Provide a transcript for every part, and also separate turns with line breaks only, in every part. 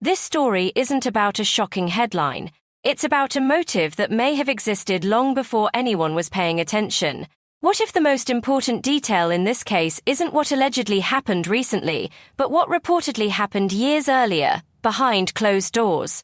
This story isn't about a shocking headline. It's about a motive that may have existed long before anyone was paying attention. What if the most important detail in this case isn't what allegedly happened recently, but what reportedly happened years earlier, behind closed doors?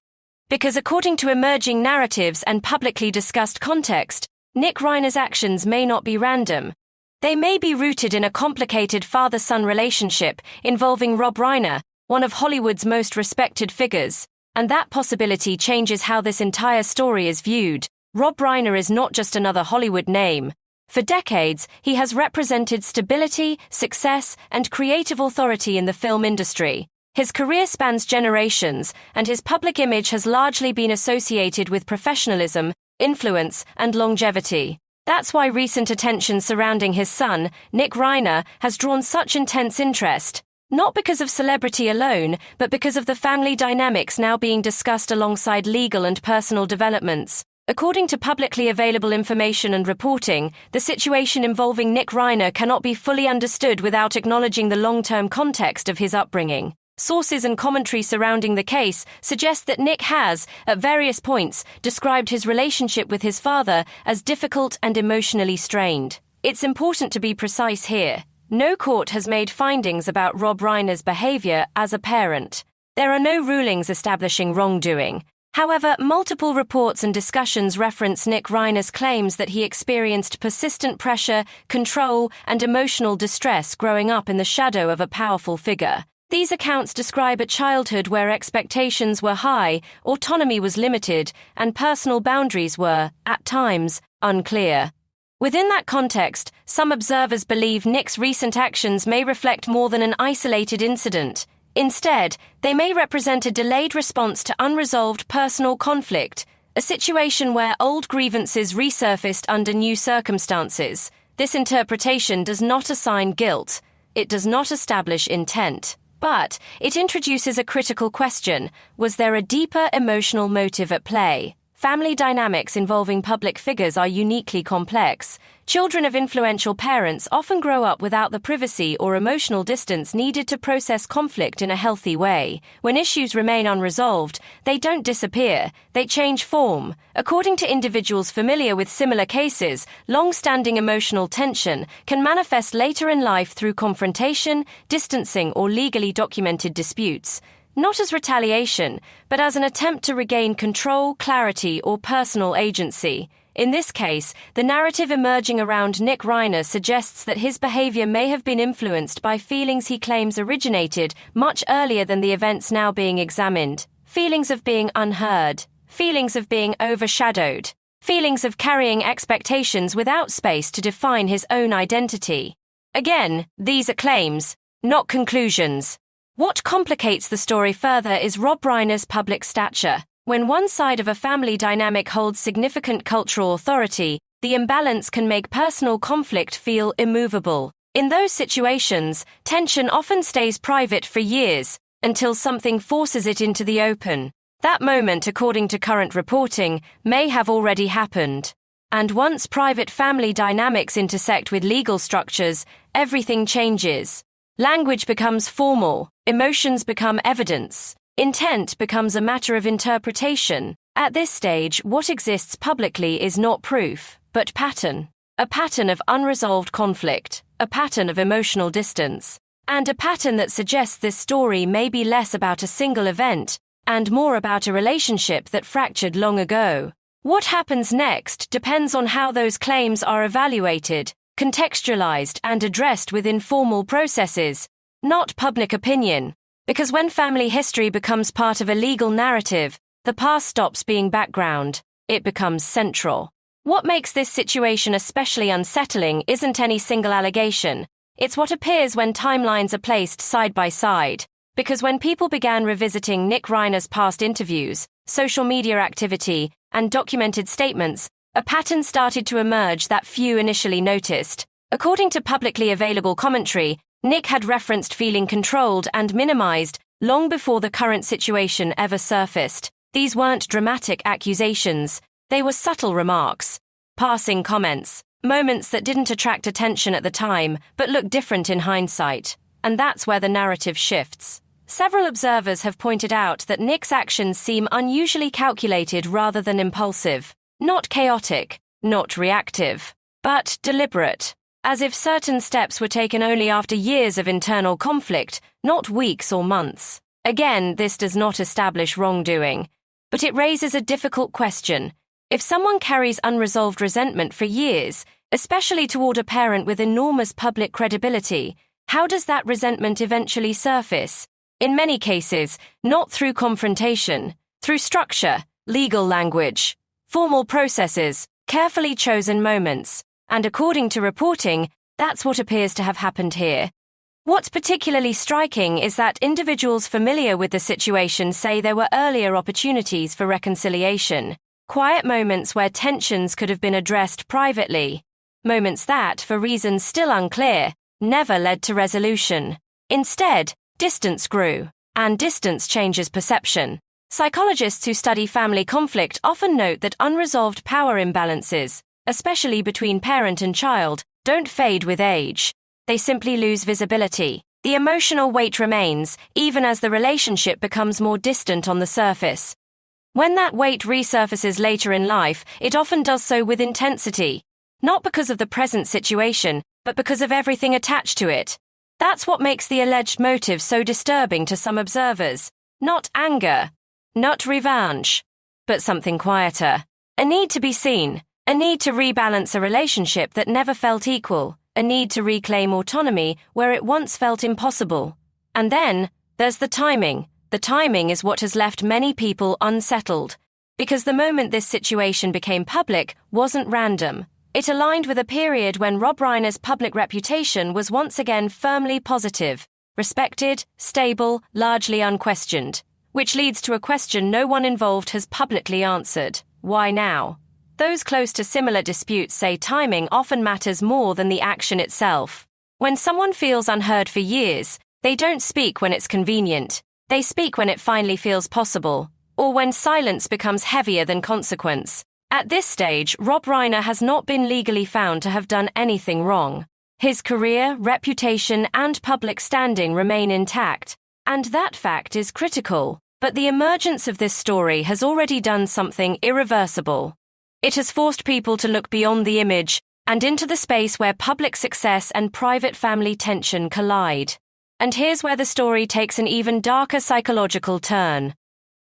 Because according to emerging narratives and publicly discussed context, Nick Reiner's actions may not be random. They may be rooted in a complicated father-son relationship involving Rob Reiner, one of Hollywood's most respected figures, and that possibility changes how this entire story is viewed. Rob Reiner is not just another Hollywood name. For decades, he has represented stability, success, and creative authority in the film industry. His career spans generations, and his public image has largely been associated with professionalism, influence, and longevity. That's why recent attention surrounding his son, Nick Reiner, has drawn such intense interest. Not because of celebrity alone, but because of the family dynamics now being discussed alongside legal and personal developments. According to publicly available information and reporting, the situation involving Nick Reiner cannot be fully understood without acknowledging the long-term context of his upbringing. Sources and commentary surrounding the case suggest that Nick has, at various points, described his relationship with his father as difficult and emotionally strained. It's important to be precise here. No court has made findings about Rob Reiner's behavior as a parent. There are no rulings establishing wrongdoing. However, multiple reports and discussions reference Nick Reiner's claims that he experienced persistent pressure, control, and emotional distress growing up in the shadow of a powerful figure. These accounts describe a childhood where expectations were high, autonomy was limited, and personal boundaries were, at times, unclear. Within that context, some observers believe Nick's recent actions may reflect more than an isolated incident. Instead, they may represent a delayed response to unresolved personal conflict, a situation where old grievances resurfaced under new circumstances. This interpretation does not assign guilt. It does not establish intent. But it introduces a critical question: was there a deeper emotional motive at play? Family dynamics involving public figures are uniquely complex. Children of influential parents often grow up without the privacy or emotional distance needed to process conflict in a healthy way. When issues remain unresolved, they don't disappear, they change form. According to individuals familiar with similar cases, long-standing emotional tension can manifest later in life through confrontation, distancing, or legally documented disputes. Not as retaliation, but as an attempt to regain control, clarity, or personal agency. In this case, the narrative emerging around Nick Reiner suggests that his behavior may have been influenced by feelings he claims originated much earlier than the events now being examined. Feelings of being unheard, feelings of being overshadowed, feelings of carrying expectations without space to define his own identity. Again, these are claims, not conclusions. What complicates the story further is Rob Reiner's public stature. When one side of a family dynamic holds significant cultural authority, the imbalance can make personal conflict feel immovable. In those situations, tension often stays private for years, until something forces it into the open. That moment, according to current reporting, may have already happened. And once private family dynamics intersect with legal structures, everything changes. Language becomes formal, emotions become evidence, intent becomes a matter of interpretation. At this stage, what exists publicly is not proof, but pattern. A pattern of unresolved conflict, a pattern of emotional distance, and a pattern that suggests this story may be less about a single event and more about a relationship that fractured long ago. What happens next depends on how those claims are evaluated, contextualized, and addressed within formal processes, not public opinion. Because when family history becomes part of a legal narrative, the past stops being background, it becomes central. What makes this situation especially unsettling isn't any single allegation. It's what appears when timelines are placed side by side. Because when people began revisiting Nick Reiner's past interviews, social media activity, and documented statements, a pattern started to emerge that few initially noticed. According to publicly available commentary, Nick had referenced feeling controlled and minimized long before the current situation ever surfaced. These weren't dramatic accusations, they were subtle remarks, passing comments, moments that didn't attract attention at the time but look different in hindsight. And that's where the narrative shifts. Several observers have pointed out that Nick's actions seem unusually calculated rather than impulsive, not chaotic, not reactive, but deliberate, as if certain steps were taken only after years of internal conflict, not weeks or months. Again, this does not establish wrongdoing, but it raises a difficult question. If someone carries unresolved resentment for years, especially toward a parent with enormous public credibility, how does that resentment eventually surface? In many cases, not through confrontation, through structure, legal language, formal processes, carefully chosen moments, and according to reporting, that's what appears to have happened here. What's particularly striking is that individuals familiar with the situation say there were earlier opportunities for reconciliation, quiet moments where tensions could have been addressed privately, moments that, for reasons still unclear, never led to resolution. Instead, distance grew, and distance changes perception. Psychologists who study family conflict often note that unresolved power imbalances, especially between parent and child, don't fade with age. They simply lose visibility. The emotional weight remains, even as the relationship becomes more distant on the surface. When that weight resurfaces later in life, it often does so with intensity, not because of the present situation, but because of everything attached to it. That's what makes the alleged motive so disturbing to some observers. Not anger, not revenge, but something quieter. A need to be seen, a need to rebalance a relationship that never felt equal, a need to reclaim autonomy where it once felt impossible. And then, there's the timing. The timing is what has left many people unsettled, because the moment this situation became public wasn't random. It aligned with a period when Rob Reiner's public reputation was once again firmly positive, respected, stable, largely unquestioned, which leads to a question no one involved has publicly answered. Why now? Those close to similar disputes say timing often matters more than the action itself. When someone feels unheard for years, they don't speak when it's convenient. They speak when it finally feels possible, or when silence becomes heavier than consequence. At this stage, Rob Reiner has not been legally found to have done anything wrong. His career, reputation, and public standing remain intact, and that fact is critical. But the emergence of this story has already done something irreversible. It has forced people to look beyond the image and into the space where public success and private family tension collide. And here's where the story takes an even darker psychological turn.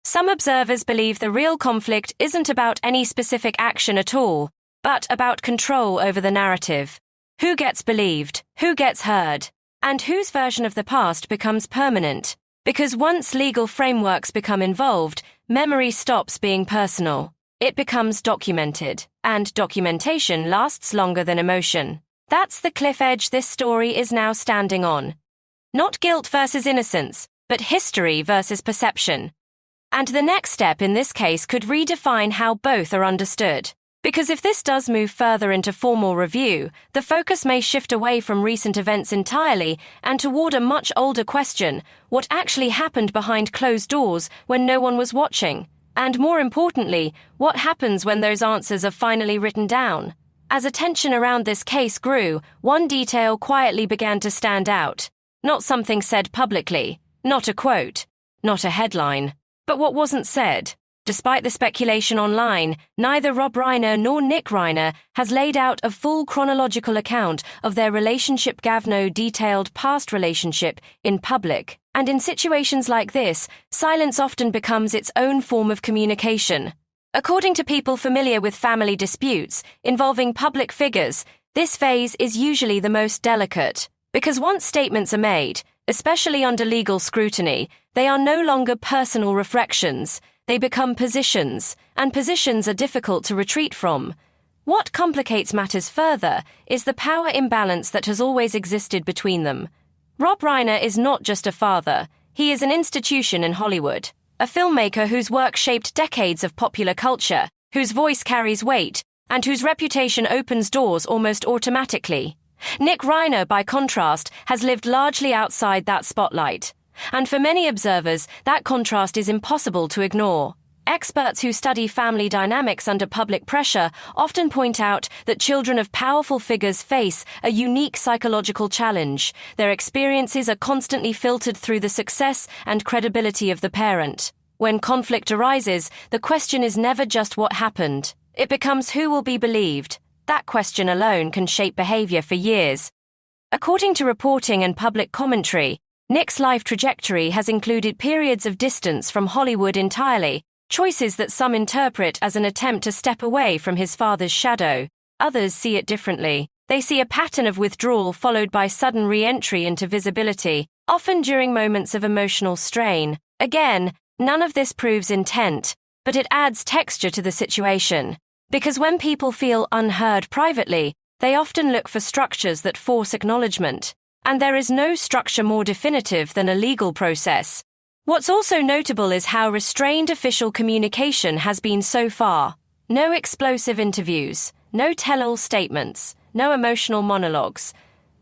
Some observers believe the real conflict isn't about any specific action at all, but about control over the narrative. Who gets believed, who gets heard, and whose version of the past becomes permanent. Because once legal frameworks become involved, memory stops being personal. It becomes documented, and documentation lasts longer than emotion. That's the cliff edge this story is now standing on. Not guilt versus innocence, but history versus perception. And the next step in this case could redefine how both are understood. Because if this does move further into formal review, the focus may shift away from recent events entirely and toward a much older question: what actually happened behind closed doors when no one was watching? And more importantly, what happens when those answers are finally written down? As attention around this case grew, one detail quietly began to stand out. Not something said publicly, not a quote, not a headline, but what wasn't said. Despite the speculation online, neither Rob Reiner nor Nick Reiner has laid out a full chronological account of their relationship. No detailed past relationship in public. And in situations like this, silence often becomes its own form of communication. According to people familiar with family disputes involving public figures, this phase is usually the most delicate, because once statements are made, especially under legal scrutiny, they are no longer personal reflections. They become positions, and positions are difficult to retreat from. What complicates matters further is the power imbalance that has always existed between them. Rob Reiner is not just a father, he is an institution in Hollywood, a filmmaker whose work shaped decades of popular culture, whose voice carries weight, and whose reputation opens doors almost automatically. Nick Reiner, by contrast, has lived largely outside that spotlight. And for many observers, that contrast is impossible to ignore. Experts who study family dynamics under public pressure often point out that children of powerful figures face a unique psychological challenge. Their experiences are constantly filtered through the success and credibility of the parent. When conflict arises, the question is never just what happened. It becomes who will be believed. That question alone can shape behavior for years. According to reporting and public commentary, Nick's life trajectory has included periods of distance from Hollywood entirely, choices that some interpret as an attempt to step away from his father's shadow. Others see it differently. They see a pattern of withdrawal followed by sudden re-entry into visibility, often during moments of emotional strain. Again, none of this proves intent, but it adds texture to the situation. Because when people feel unheard privately, they often look for structures that force acknowledgement. And there is no structure more definitive than a legal process. What's also notable is how restrained official communication has been so far. No explosive interviews, no tell-all statements, no emotional monologues.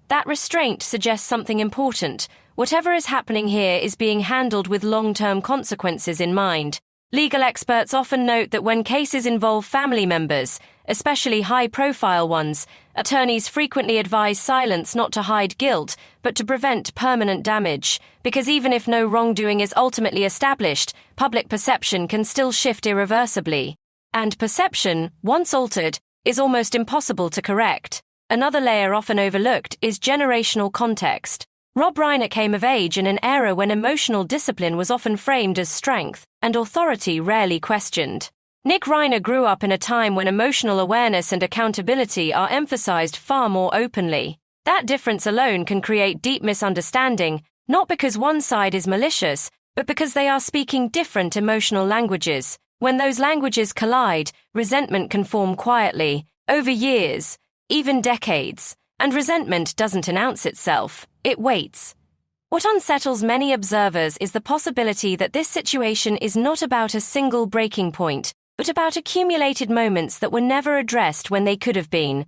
That restraint suggests something important. Whatever is happening here is being handled with long-term consequences in mind. Legal experts often note that when cases involve family members, especially high-profile ones, attorneys frequently advise silence not to hide guilt, but to prevent permanent damage, because even if no wrongdoing is ultimately established, public perception can still shift irreversibly. And perception, once altered, is almost impossible to correct. Another layer often overlooked is generational context. Rob Reiner came of age in an era when emotional discipline was often framed as strength, and authority rarely questioned. Nick Reiner grew up in a time when emotional awareness and accountability are emphasized far more openly. That difference alone can create deep misunderstanding, not because one side is malicious, but because they are speaking different emotional languages. When those languages collide, resentment can form quietly, over years, even decades, and resentment doesn't announce itself, it waits. What unsettles many observers is the possibility that this situation is not about a single breaking point, but about accumulated moments that were never addressed when they could have been.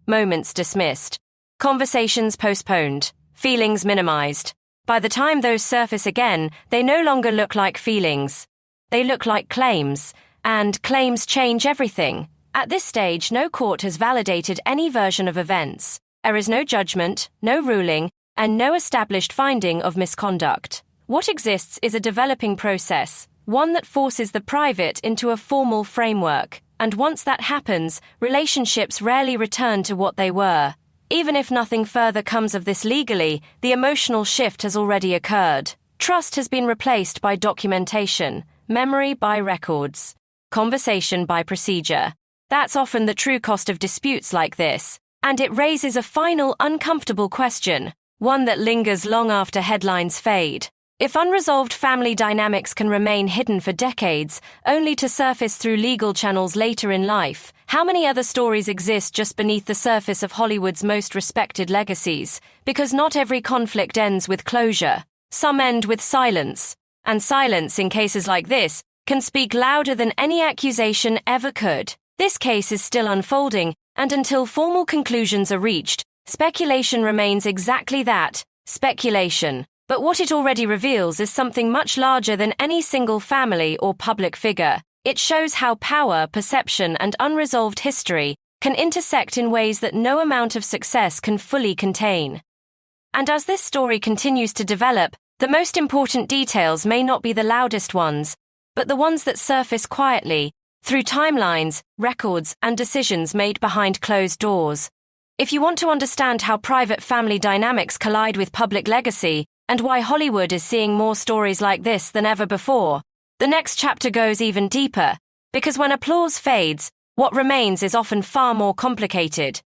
Moments dismissed. Conversations postponed. Feelings minimized. By the time those surface again, they no longer look like feelings. They look like claims, and claims change everything. At this stage, no court has validated any version of events. There is no judgment, no ruling, and no established finding of misconduct. What exists is a developing process, one that forces the private into a formal framework, and once that happens, relationships rarely return to what they were. Even if nothing further comes of this legally, the emotional shift has already occurred. Trust has been replaced by documentation, memory by records, conversation by procedure. That's often the true cost of disputes like this, and it raises a final uncomfortable question, one that lingers long after headlines fade. If unresolved family dynamics can remain hidden for decades, only to surface through legal channels later in life, how many other stories exist just beneath the surface of Hollywood's most respected legacies? Because not every conflict ends with closure. Some end with silence. And silence, in cases like this, can speak louder than any accusation ever could. This case is still unfolding, and until formal conclusions are reached, speculation remains exactly that, speculation. But what it already reveals is something much larger than any single family or public figure. It shows how power, perception, and unresolved history can intersect in ways that no amount of success can fully contain. And as this story continues to develop, the most important details may not be the loudest ones, but the ones that surface quietly, through timelines, records, and decisions made behind closed doors. If you want to understand how private family dynamics collide with public legacy, and why Hollywood is seeing more stories like this than ever before, the next chapter goes even deeper, because when applause fades, what remains is often far more complicated.